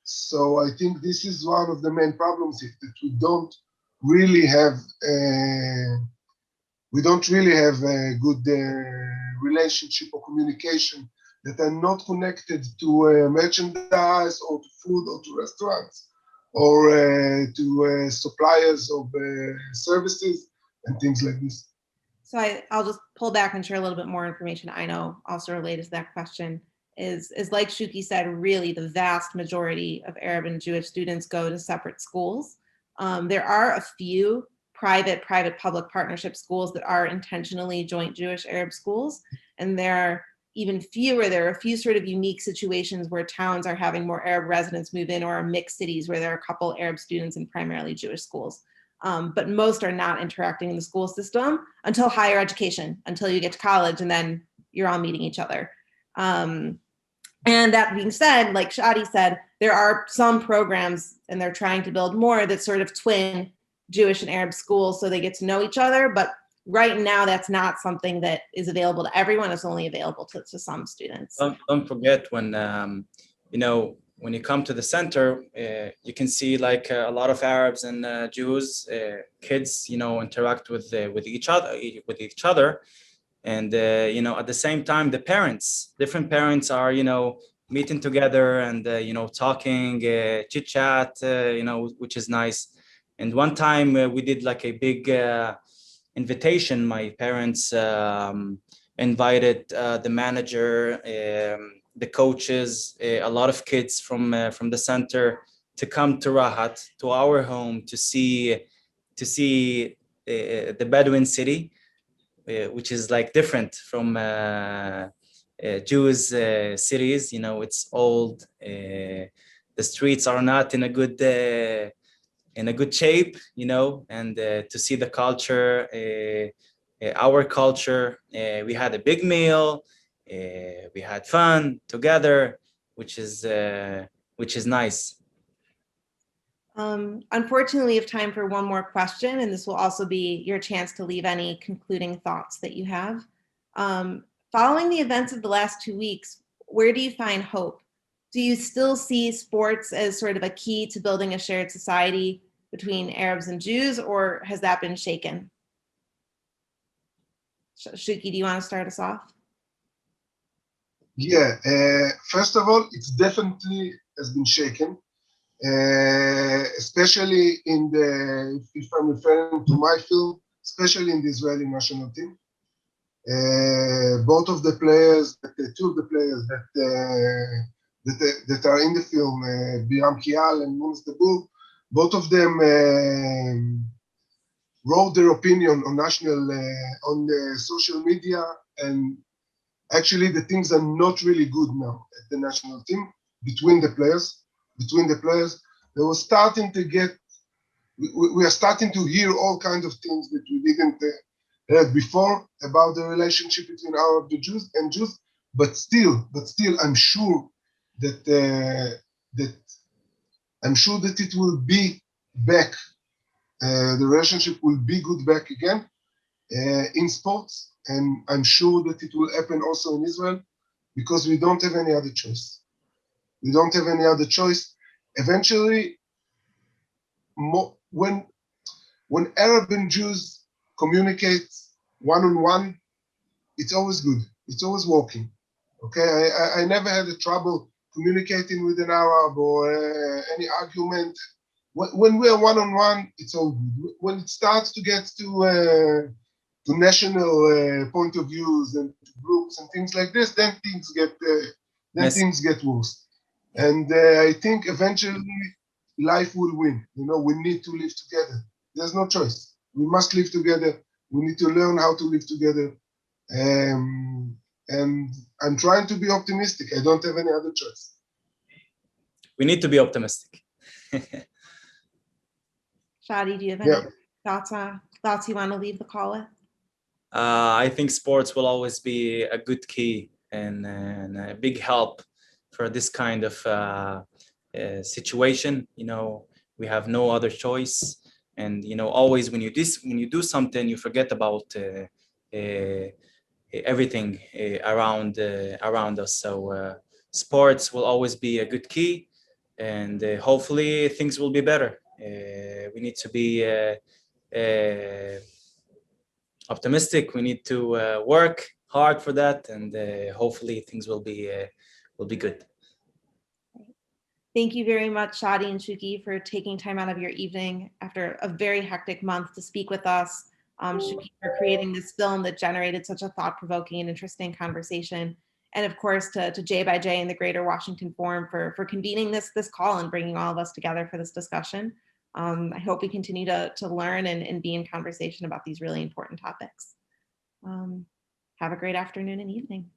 So I think this is one of the main problems, is that we don't really have a good relationship or communication that are not connected to merchandise or to food or to restaurants or to suppliers of services and things like this. So I'll just pull back and share a little bit more information I know also related to that question. Is like Shuki said, really the vast majority of Arab and Jewish students go to separate schools. There are a few private-public partnership schools that are intentionally joint Jewish-Arab schools, and there are even fewer. There are a few sort of unique situations where towns are having more Arab residents move in, or are mixed cities where there are a couple Arab students in primarily Jewish schools. But most are not interacting in the school system until higher education, until you get to college, and then you're all meeting each other. And that being said, like Shadi said, there are some programs, and they're trying to build more, that sort of twin Jewish and Arab schools so they get to know each other. But right now, that's not something that is available to everyone. It's only available to some students. Don't forget when, when you come to the center, you can see like a lot of Arabs and Jews, kids, interact with each other. And, at the same time, the different parents are, meeting together and, talking, chit chat, which is nice. And one time we did like a big invitation. My parents invited the manager, the coaches, a lot of kids from the center to come to Rahat, to our home, to see the Bedouin city, which is like different from Jewish cities. It's old. The streets are not in a good shape, and to see the culture, our culture. We had a big meal. We had fun together, which is nice. Unfortunately, we have time for one more question, and this will also be your chance to leave any concluding thoughts that you have. Following the events of the last 2 weeks, where do you find hope? Do you still see sports as sort of a key to building a shared society between Arabs and Jews, or has that been shaken? Shuki, do you want to start us off? Yeah, first of all, it's definitely has been shaken. Especially if I'm referring to my film, especially in the Israeli national team. Both of the players, two of the players that are in the film, Biram Kial and Munis Dabur, both of them wrote their opinion on on the social media, and actually the things are not really good now at the national team between the players. They were starting to we are starting to hear all kinds of things that we didn't heard before about the relationship between Arab and Jews, but still, I'm sure that it will be back. The relationship will be good back again in sports, and I'm sure that it will happen also in Israel, because we don't have any other choice. Eventually, when Arab and Jews communicate one-on-one, it's always good. It's always working. Okay, I never had a trouble communicating with an Arab or any argument. When we are one-on-one, it's all good. When it starts to get to national point of views and groups and things like this, then things get worse. And I think eventually life will win. We need to live together. There's no choice. We must live together. We need to learn how to live together. And I'm trying to be optimistic. I don't have any other choice. We need to be optimistic. Shadi, do you have any thoughts thoughts you want to leave the call with? I think sports will always be a good key and a big help for this kind of situation. You know, we have no other choice, and you know, always when you do something, you forget about everything around us. So sports will always be a good key, and hopefully things will be better. We need to be optimistic. We need to work hard for that, and hopefully things will be good. Thank you very much, Shadi and Shuki, for taking time out of your evening after a very hectic month to speak with us. Shuki, for creating this film that generated such a thought-provoking and interesting conversation. And of course, to JxJ and the Greater Washington Forum for convening this call and bringing all of us together for this discussion. I hope we continue to learn and be in conversation about these really important topics. Have a great afternoon and evening.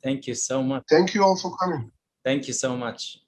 Thank you so much. Thank you all for coming. Thank you so much.